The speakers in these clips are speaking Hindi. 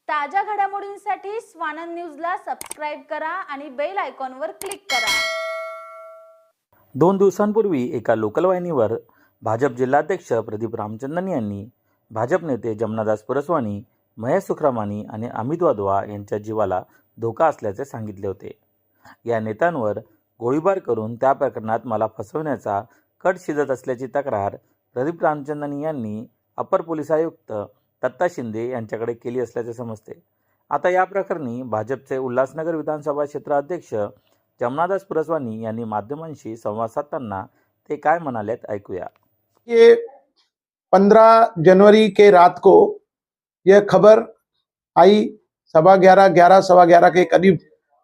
ताज्या घडामोडींसाठी स्वानंद न्यूजला सबस्क्राइब करा आणि बेल आयकॉनवर क्लिक करा। 2 दिवसांपूर्वी एका लोकल वाहिनीवर भाजप जिल्हाध्यक्ष प्रदीप रामचंदन यांनी भाजप नेते जमनादास पुरसवानी, महेश सुखरामानी आणि अमित वाधवा यांच्या जीवाला धोका असल्याचे सांगितले होते। या नेत्यांवर गोळीबार करून त्या प्रकरणात मला फसवण्याचा कट शिजत असल्याची तक्रार प्रदीप रामचंदन यांनी अपर पोलीस आयुक्त दत्ता शिंदे यांच्याकडे केली असल्याचे समजते। आता या प्रकरणी भाजपचे उल्हासनगर विधानसभा क्षेत्र अध्यक्ष जमनादास पुरसवानी यांनी माध्यमांशी संवाद साधताना ते काय म्हणालेत ऐकूया। ये 15 जनवरी के रात को यह खबर आई, 11:15 के करीब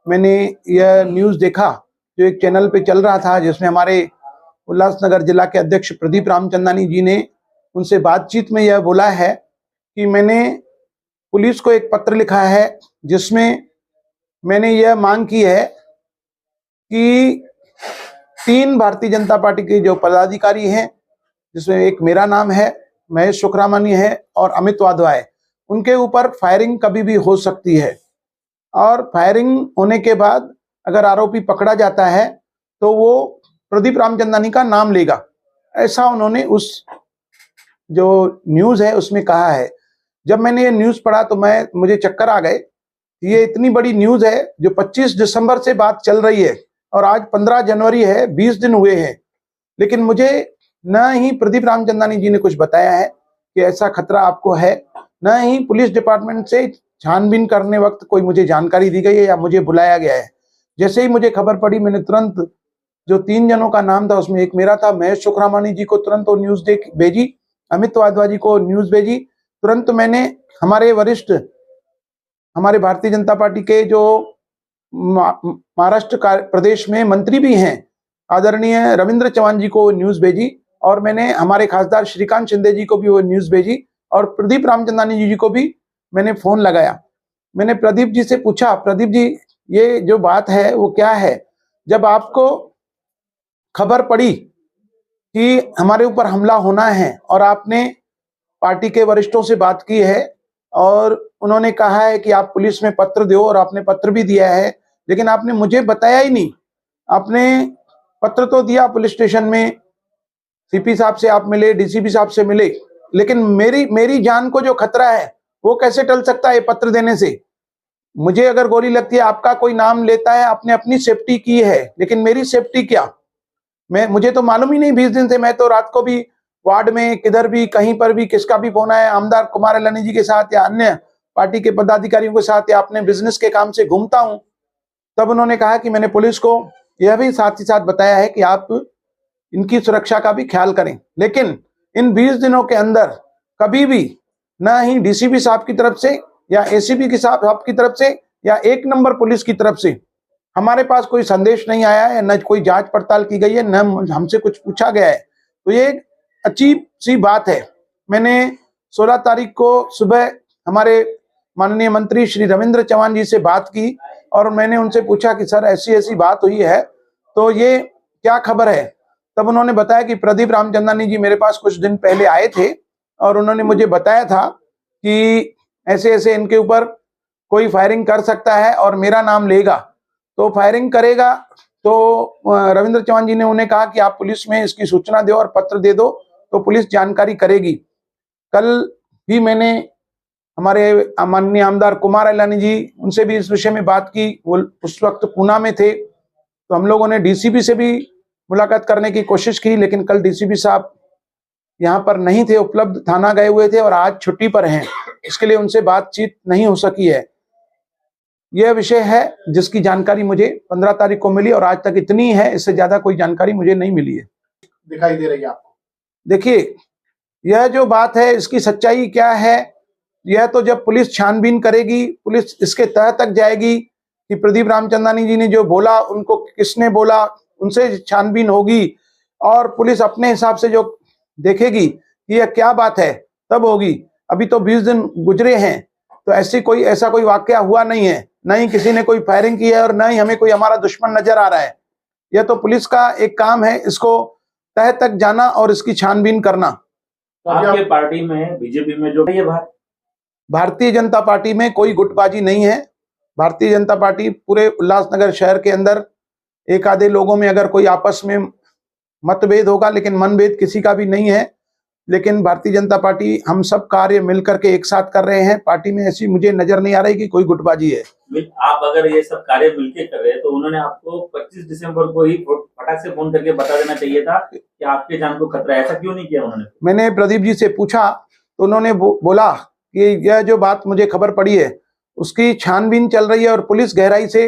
मैंने यह न्यूज़ देखा जो एक चैनल पे चल रहा था, जिसमें हमारे उल्लासनगर जिला के अध्यक्ष प्रदीप रामचंदानी जी ने उनसे बातचीत में यह बोला है कि मैंने पुलिस को एक पत्र लिखा है जिसमें मैंने यह मांग की है कि 3 भारतीय जनता पार्टी के जो पदाधिकारी हैं, जिसमें एक मेरा नाम है, महेश सुखरामानी है और अमित वाधवा है, उनके ऊपर फायरिंग कभी भी हो सकती है और फायरिंग होने के बाद अगर आरोपी पकड़ा जाता है तो वो प्रदीप रामचंदानी का नाम लेगा। ऐसा उन्होंने उस जो न्यूज़ है उसमें कहा है। जब मैंने ये न्यूज़ पढ़ा तो मुझे चक्कर आ गए। ये इतनी बड़ी न्यूज़ है जो 25 दिसंबर से बात चल रही है और आज 15 जनवरी है, 20 दिन हुए हैं, लेकिन मुझे न ही प्रदीप रामचंदानी जी ने कुछ बताया है कि ऐसा खतरा आपको है, न ही पुलिस डिपार्टमेंट से छानबीन करने वक्त कोई मुझे जानकारी दी गई है या मुझे बुलाया गया है। जैसे ही मुझे खबर पड़ी मैंने तुरंत जो 3 जनों का नाम था उसमें एक मेरा था, महेश सुखरामानी जी को तुरंत वो न्यूज़ भेजी, अमित वाधवा जी को न्यूज़ भेजी। तुरंत मैंने हमारे वरिष्ठ, हमारे भारतीय जनता पार्टी के जो महाराष्ट्र प्रदेश में मंत्री भी हैं, आदरणीय रविंद्र चौहान जी को न्यूज़ भेजी और मैंने हमारे खासदार श्रीकांत शिंदे जी को भी वो न्यूज़ भेजी और प्रदीप रामचंदानी जी को भी मैंने फ़ोन लगाया। मैंने प्रदीप जी से पूछा, प्रदीप जी ये जो बात है वो क्या है? जब आपको खबर पड़ी कि हमारे ऊपर हमला होना है और आपने पार्टी के वरिष्ठों से बात की है और उन्होंने कहा है कि आप पुलिस में पत्र दो और आपने पत्र भी दिया है, लेकिन आपने मुझे बताया ही नहीं। आपने पत्र तो दिया पुलिस स्टेशन में, सीपी साहब से आप मिले, डीसीपी साहब से मिले, लेकिन मेरी जान को जो खतरा है वो कैसे टल सकता है पत्र देने से? मुझे अगर गोली लगती है, आपका कोई नाम लेता है, आपने अपनी सेफ्टी की है, लेकिन मेरी सेफ्टी क्या? मुझे तो मालूम ही नहीं 20 दिन से। मैं तो रात को भी वार्ड में किधर भी कहीं पर भी किसका भी फोन आया, आमदार कुमार अलानी जी के साथ या अन्य पार्टी के पदाधिकारियों के साथ या अपने बिजनेस के काम से घूमता हूं। तब उन्होंने कहा कि मैंने पुलिस को यह भी साथ ही साथ बताया है कि आप इनकी सुरक्षा का भी ख्याल करें। लेकिन इन 20 दिनों के अंदर कभी भी ना ही डीसीपी साहब की तरफ से या एसीपी साहब की तरफ से या 1 नंबर पुलिस की तरफ से हमारे पास कोई संदेश नहीं आया है, न कोई जांच पड़ताल की गई है, न हमसे कुछ पूछा गया है। तो ये एक अजीब सी बात है। मैंने 16 तारीख को सुबह हमारे माननीय मंत्री श्री रविंद्र चौहान जी से बात की और मैंने उनसे पूछा कि सर ऐसी ऐसी बात हुई है तो ये क्या खबर है? तब उन्होंने बताया कि प्रदीप रामचंदानी जी मेरे पास कुछ दिन पहले आए थे और उन्होंने मुझे बताया था कि ऐसे ऐसे इनके ऊपर कोई फायरिंग कर सकता है और मेरा नाम लेगा, तो फायरिंग करेगा। तो रविंद्र चौहान जी ने उन्हें कहा कि आप पुलिस में इसकी सूचना दो और पत्र दे दो तो पुलिस जानकारी करेगी। कल भी मैंने हमारे माननीय आमदार कुमार अलानी जी, उनसे भी इस विषय में बात की। वो उस वक्त पूना में थे, तो हम लोगों ने डीसीपी से भी मुलाकात करने की कोशिश की, लेकिन कल डीसीपी साहब यहाँ पर नहीं थे, उपलब्ध, थाना गए हुए थे और आज छुट्टी पर हैं, इसके लिए उनसे बातचीत नहीं हो सकी है। यह विषय है जिसकी जानकारी मुझे 15 तारीख को मिली और आज तक इतनी है, इससे ज्यादा कोई जानकारी मुझे नहीं मिली है। दिखाई दे रही है आपको? देखिए, यह जो बात है इसकी सच्चाई क्या है, यह तो जब पुलिस छानबीन करेगी, पुलिस इसके तह तक जाएगी कि प्रदीप रामचंदानी जी ने जो बोला उनको किसने बोला, उनसे छानबीन होगी और पुलिस अपने हिसाब से जो देखेगी कि यह क्या बात है तब होगी। अभी तो 20 दिन गुजरे हैं, तो ऐसा कोई वाकया हुआ नहीं है, न ही किसी ने कोई फायरिंग की है और न ही हमें कोई हमारा दुश्मन नजर आ रहा है। यह तो पुलिस का एक काम है, इसको तह तक जाना और इसकी छानबीन करना। आपके पार्टी में, बीजेपी में जो ये बात भारतीय जनता पार्टी में कोई गुटबाजी नहीं है। भारतीय जनता पार्टी पूरे उल्लासनगर शहर के अंदर एक आधे लोगों में अगर कोई आपस में मतभेद होगा, लेकिन मनभेद किसी का भी नहीं है। लेकिन भारतीय जनता पार्टी हम सब कार्य मिलकर के एक साथ कर रहे हैं। पार्टी में ऐसी मुझे नजर नहीं आ रही कि कोई गुटबाजी है। आप अगर ये सब कार्य मिलके कर रहे हैं तो उन्होंने आपको 25 दिसंबर को ही फटाक से फोन करके बता देना चाहिए था कि आपके जान को खतरा है। ऐसा क्यों नहीं किया उन्होंने? मैंने प्रदीप जी से पूछा तो उन्होंने बोला कि यह जो बात मुझे खबर पड़ी है उसकी छानबीन चल रही है और पुलिस गहराई से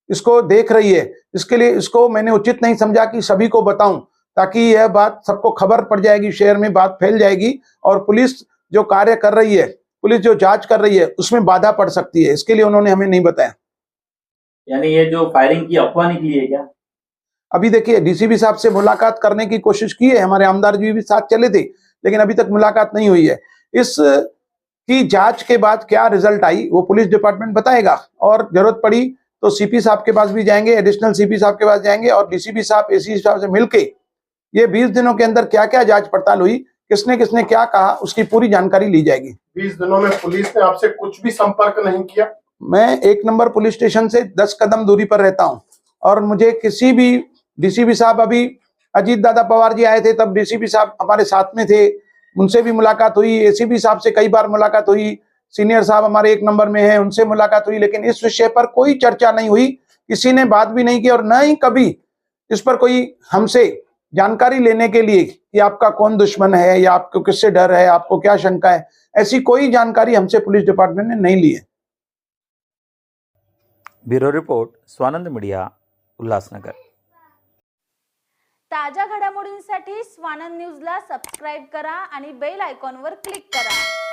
इसको देख रही है। इसके लिए इसको मैंने उचित नहीं समझा कि सभी को बताऊं, ताकि यह बात सबको खबर पड़ जाएगी, शहर में बात फैल जाएगी और पुलिस जो कार्य कर रही है, पुलिस जो जांच कर रही है उसमें बाधा पड़ सकती है। इसके लिए उन्होंने हमें नहीं बताया। यानी ये जो फायरिंग की अफवाह निकली है क्या? अभी देखिए, डीसीपी साहब से मुलाकात करने की कोशिश की है, हमारे आमदार जी भी साथ चले थे, लेकिन अभी तक मुलाकात नहीं हुई है। इस की जांच के बाद क्या रिजल्ट आई वो पुलिस डिपार्टमेंट बताएगा और जरूरत पड़ी तो सीपी साहब के पास भी जाएंगे, एडिशनल सीपी साहब के पास जाएंगे और डीसीपी साहब, एसीपी साहब से मिलके ये 20 दिनों के अंदर क्या क्या जांच पड़ताल हुई, किसने किसने क्या कहा, उसकी पूरी जानकारी ली जाएगी। 20 दिनों में पुलिस ने आपसे कुछ भी संपर्क नहीं किया? मैं 1 नंबर पुलिस स्टेशन से 10 कदम दूरी पर रहता हूं और मुझे किसी भी डीसीपी साहब, अभी अजीत दादा पवार जी आए थे तब डीसीपी साहब हमारे साथ में थे, उनसे भी मुलाकात हुई। एसीपी साहब से कई बार मुलाकात हुई, सीनियर साहब हमारे 1 नंबर में हैं, उनसे मुलाकात हुई, लेकिन इस विषय पर कोई चर्चा नहीं हुई, किसी ने बात भी नहीं की और न ही कभी इस पर कोई हमसे जानकारी लेने के लिए कि आपका कौन दुश्मन है या आपको किससे डर है, आपको क्या शंका है, ऐसी कोई जानकारी हमसे पुलिस डिपार्टमेंट ने नहीं ली है। Bureau report, Swanand media, Ulhasnagar. ताज्या घडामोडींसाठी स्वानंद न्यूजला सबस्क्राईब करा आणि बेल आयकॉनवर क्लिक करा।